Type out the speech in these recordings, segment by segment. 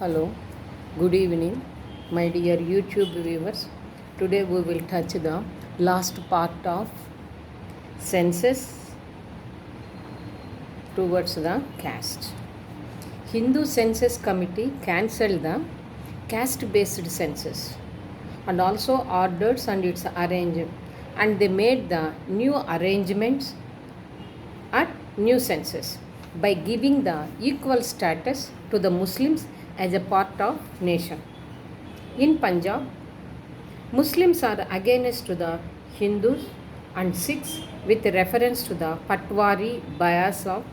Hello, good evening, my dear YouTube viewers. Today we will touch the last part of census towards the caste. Hindu Census Committee cancelled the caste-based census and also orders and its arrangement, and they made the new arrangements at new census by giving the equal status to the Muslims as a part of nation. In Punjab, Muslims are against to the Hindus and Sikhs with reference to the Patwari bias of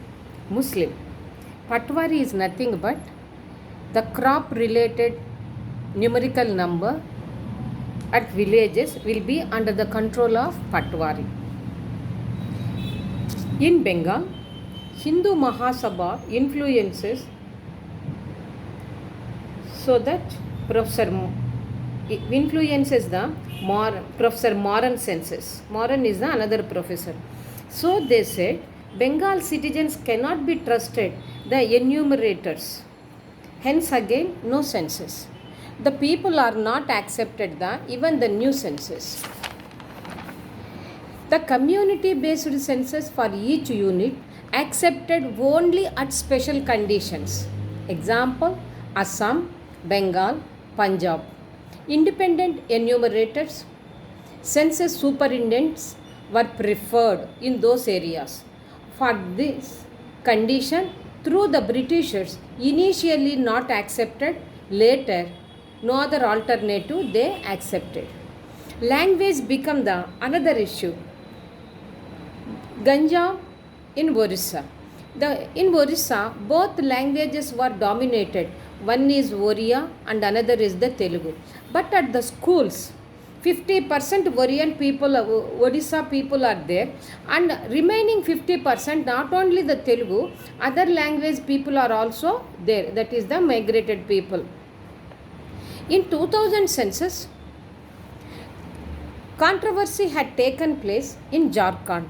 Muslim. Patwari is nothing but the crop related numerical number at villages will be under the control of Patwari. In Bengal, Hindu Mahasabha influences so that influences the Professor Moran census. Moran is the another professor. So they said Bengal citizens cannot be trusted the enumerators. Hence again no census. The people are not accepted even the new census. The community-based census for each unit accepted only at special conditions. Example, Assam, Bengal, Punjab. Independent enumerators, census superintendents were preferred in those areas. For this condition, through the Britishers, initially not accepted, later no other alternative they accepted. Language became the another issue. Ganja in Orissa. In Orissa, both languages were dominated. One is Oriya and another is the Telugu. But at the schools, 50% Oriyan people, Odisha people are there, and remaining 50% not only the Telugu, other language people are also there. That is the migrated people. In 2000 census, controversy had taken place in Jharkhand,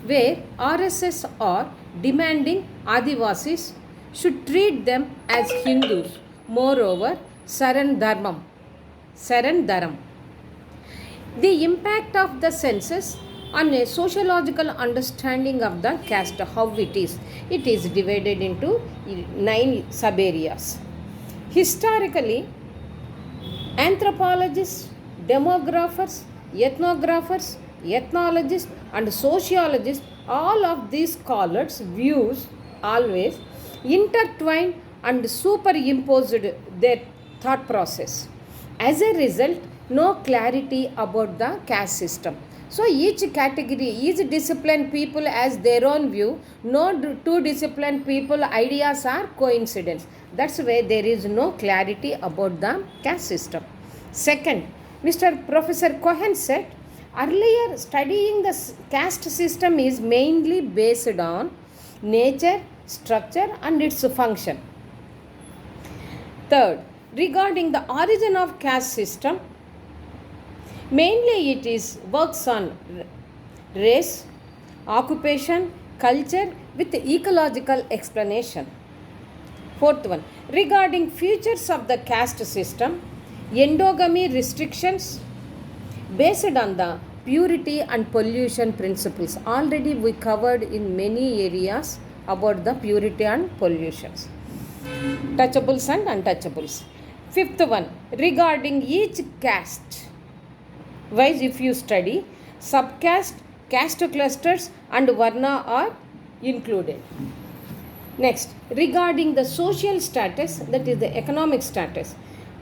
where RSS are demanding Adivasis should treat them as Hindus. Moreover, Saran Dharam. The impact of the census on a sociological understanding of the caste, how it is. It is divided into 9 sub-areas. Historically, anthropologists, demographers, ethnographers, ethnologists and sociologists, all of these scholars' views always intertwined and superimposed their thought process. As a result, no clarity about the caste system. So each category, each discipline people has their own view. No two discipline people ideas are coincidence. That's why there is no clarity about the caste system. Second, Mr. Professor Cohen said, earlier studying the caste system is mainly based on nature, structure and its function. Third, regarding the origin of caste system, mainly it is works on race, occupation, culture with ecological explanation. Fourth one, regarding features of the caste system, endogamy restrictions based on the purity and pollution principles. Already we covered in many areas about the purity and pollutions. Touchables and untouchables. Fifth one, regarding each caste wise, if you study, subcaste, caste clusters and varna are included. Next, regarding the social status, that is the economic status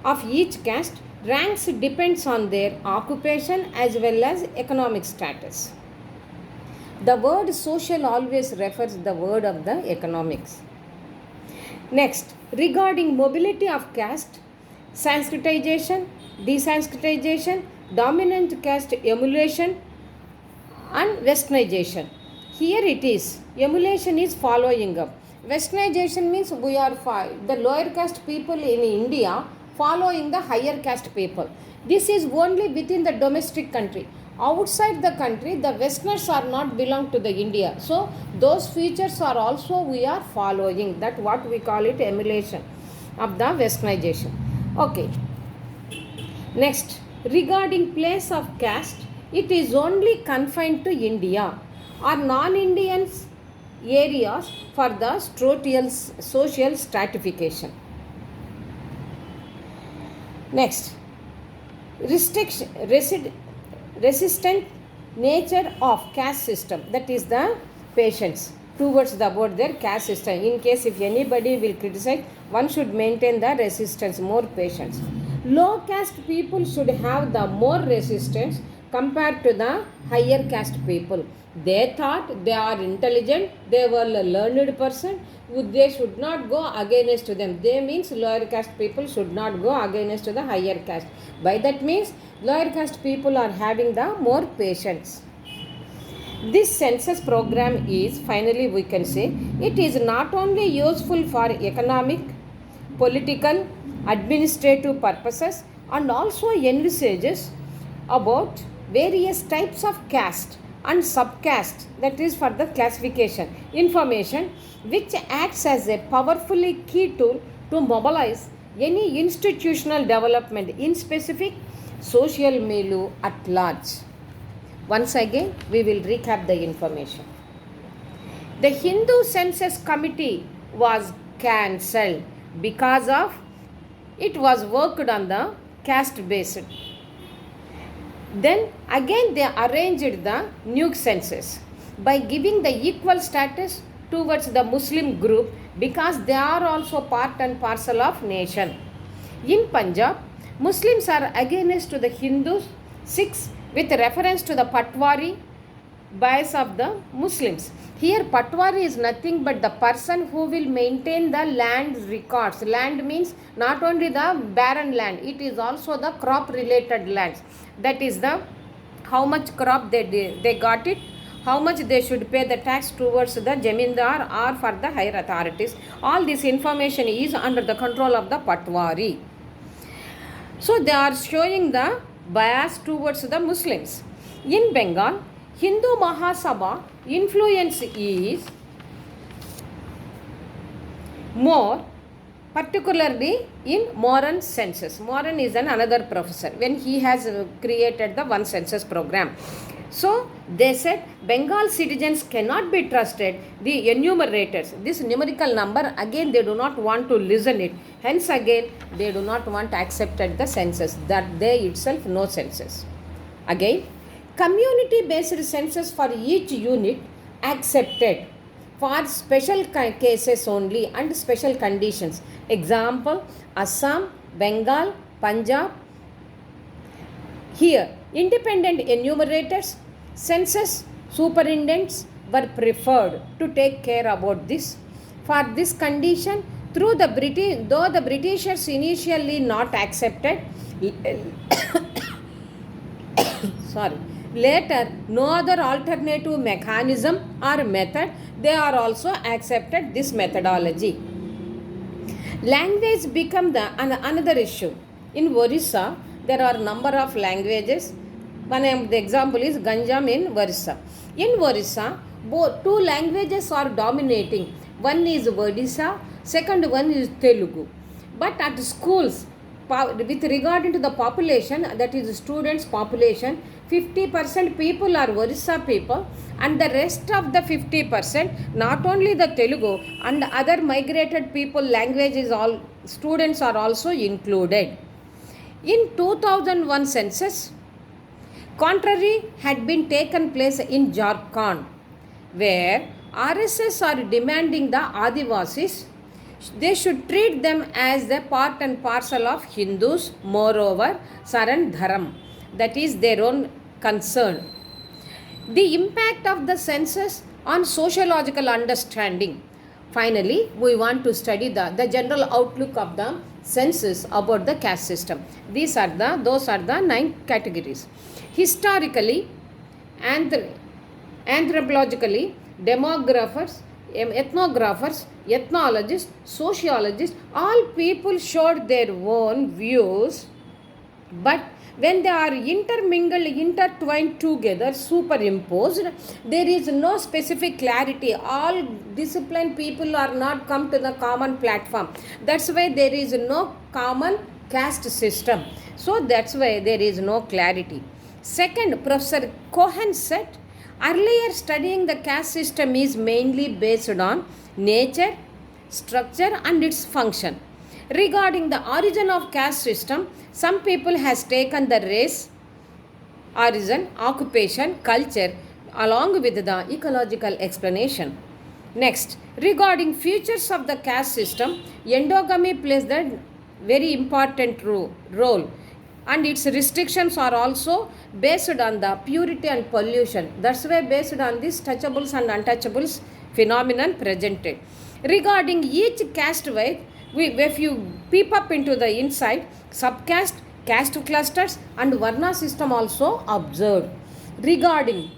of each caste, ranks depends on their occupation as well as economic status. The word social always refers the word of the economics. Next, regarding mobility of caste, Sanskritization, desanskritization, dominant caste emulation and westernization. Here it is, emulation is following up. Westernization means we are the lower caste people in India following the higher caste people. This is only within the domestic country. Outside the country, the Westerners are not belong to the India. So those features are also we are following. That what we call it emulation. of the westernization. Okay. Next, regarding place of caste, it is only confined to India or non-Indians areas for the social stratification. Next, resistant nature of caste system, that is the patience towards about their caste system. In case if anybody will criticize, one should maintain the resistance, more patience. Low caste people should have the more resistance compared to the higher caste people. They thought they are intelligent, they were a learned person, they should not go against them. They means lower caste people should not go against the higher caste. By that means lower caste people are having the more patience. This census program is, finally we can say, it is not only useful for economic, political, administrative purposes and also envisages about various types of caste and subcaste, that is for the classification information, which acts as a powerfully key tool to mobilize any institutional development in specific social milieu at large. Once again, we will recap the information. The Hindu Census Committee was cancelled because of it was worked on the caste basis. Then again they arranged the new census by giving the equal status towards the Muslim group because they are also part and parcel of nation. In Punjab, Muslims are against to the Hindus, Sikhs with reference to the Patwari bias of the Muslims. Here Patwari is nothing but the person who will maintain the land records. Land means not only the barren land, it is also the crop related lands. That is the how much crop they got it, how much they should pay the tax towards the Jamindar or for the higher authorities. All this information is under the control of the Patwari. So they are showing the bias towards the Muslims. In Bengal, Hindu Mahasabha influence is more, particularly in Moran census. Moran is another professor when he has created the one census program. So they said Bengal citizens cannot be trusted. The enumerators, this numerical number, again they do not want to listen it. Hence again they do not want to accept the census, that they itself no census. Again, community based census for each unit accepted for special cases only and special conditions. Example, Assam, Bengal, Punjab. Here, independent enumerators, census superintendents were preferred to take care about this. For this condition, though the Britishers initially not accepted, later no other alternative mechanism or method, they are also accepted this methodology. Language become another issue. In Orissa, there are number of languages. One of the example is Ganjam in Orissa. In Orissa, two languages are dominating. One is Odisha, second one is Telugu. But at schools, with regard to the population, that is students population, 50% people are Orissa people and the rest of the 50%, not only the Telugu and other migrated people languages, all students are also included. In 2001 census, contrary had been taken place in Jharkhand, where RSS are demanding the Adivasis, they should treat them as the part and parcel of Hindus, moreover, Saran Dharam, that is their own concern. The impact of the census on sociological understanding. Finally, we want to study the general outlook of the census about the caste system. Those are the 9 categories. Historically, anthropologically, demographers, ethnographers, ethnologists, sociologists, all people showed their own views, but When they are intermingled, intertwined together, superimposed, there is no specific clarity. All disciplined people are not come to the common platform. That's why there is no common caste system. So that's why there is no clarity. Second, Professor Cohen said, earlier studying the caste system is mainly based on nature, structure and its function. Regarding the origin of caste system, some people has taken the race, origin, occupation, culture along with the ecological explanation. Next, regarding features of the caste system, endogamy plays the very important role and its restrictions are also based on the purity and pollution. That's why based on these touchables and untouchables phenomenon presented. Regarding each caste wise, if you peep up into the inside, subcaste, caste clusters and varna system also observed. Regarding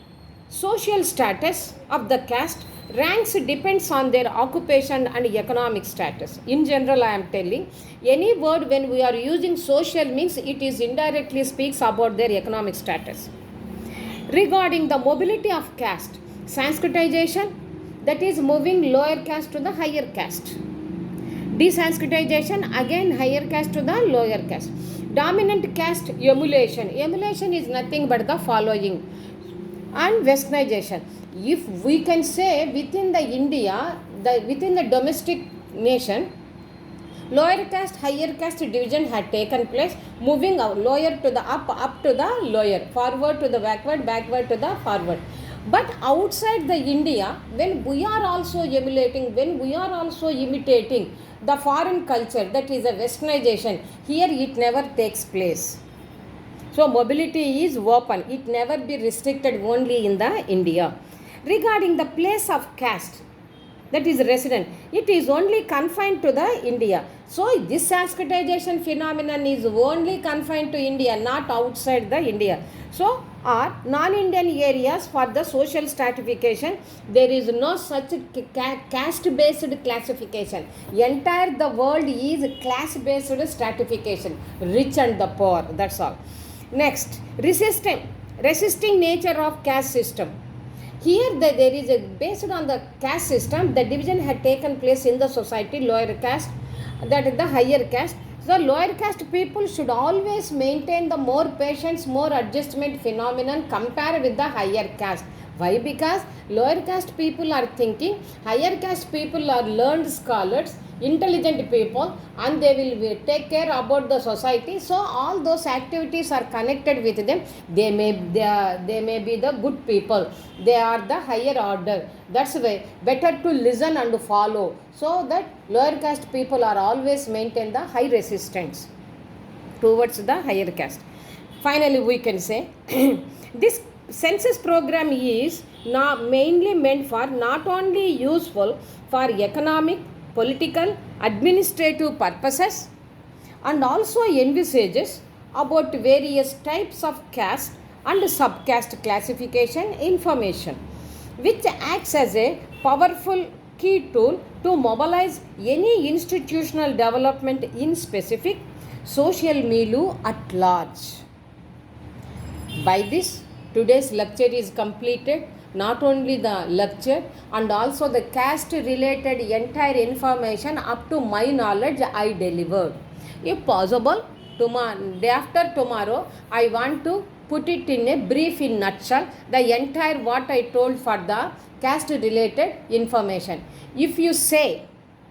social status of the caste, ranks depends on their occupation and economic status. In general, I am telling, any word when we are using social means it is indirectly speaks about their economic status. Regarding the mobility of caste, Sanskritization, that is moving lower caste to the higher caste. Desanskritization, again higher caste to the lower caste. Dominant caste emulation. Emulation is nothing but the following. And westernization. If we can say within the India, within the domestic nation, lower caste, higher caste division had taken place, moving lower to the up to the lower, forward to the backward, backward to the forward. But outside the India, when we are also emulating, when we are also imitating the foreign culture, that is a westernization, here it never takes place. So mobility is open, it never be restricted only in the India. Regarding the place of caste, that is resident, it is only confined to the India. So this Sanskritization phenomenon is only confined to India, not outside the India. So are non-Indian areas for the social stratification, there is no such caste-based classification. Entire the world is class-based stratification, rich and the poor, that's all. Next, resisting nature of caste system. Here there is a, based on the caste system, the division had taken place in the society, lower caste, that is the higher caste. So lower caste people should always maintain the more patience, more adjustment phenomenon compared with the higher caste. Why? Because lower caste people are thinking, higher caste people are learned scholars, intelligent people, and they will take care about the society. So all those activities are connected with them. They may be the good people. They are the higher order. That's why better to listen and follow. So that lower caste people are always maintain the high resistance towards the higher caste. Finally, we can say this census program is mainly meant for not only useful for economic, political, administrative purposes and also envisages about various types of caste and subcaste classification information, which acts as a powerful key tool to mobilize any institutional development in specific social milieu at large. By this, today's lecture is completed. Not only the lecture and also the caste related entire information up to my knowledge I delivered. If possible, day after tomorrow, I want to put it in a brief in nutshell, the entire what I told for the caste related information. If you say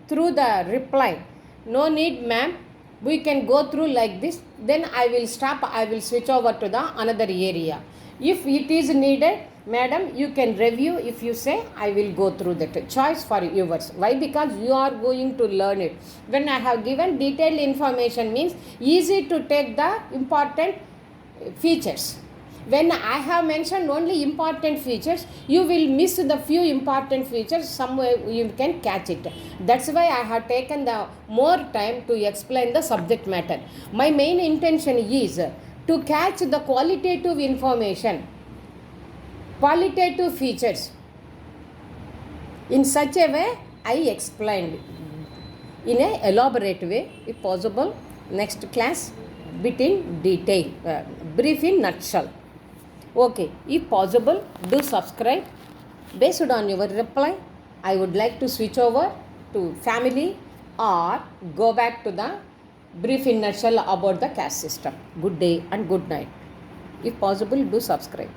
through the reply, no need ma'am, we can go through like this, then I will stop, I will switch over to the another area. If it is needed, madam, you can review. If you say, I will go through that. Choice for yours. Why? Because you are going to learn it. When I have given detailed information means easy to take the important features. When I have mentioned only important features, you will miss the few important features. Somewhere you can catch it. That's why I have taken the more time to explain the subject matter. My main intention is to catch the qualitative information, qualitative features. In such a way, I explained in an elaborate way, if possible. Next class. bit in detail, brief in nutshell. Okay, if possible, do subscribe. Based on your reply, I would like to switch over to family or go back to the brief in nutshell about the caste system. Good day and good night. If possible, do subscribe.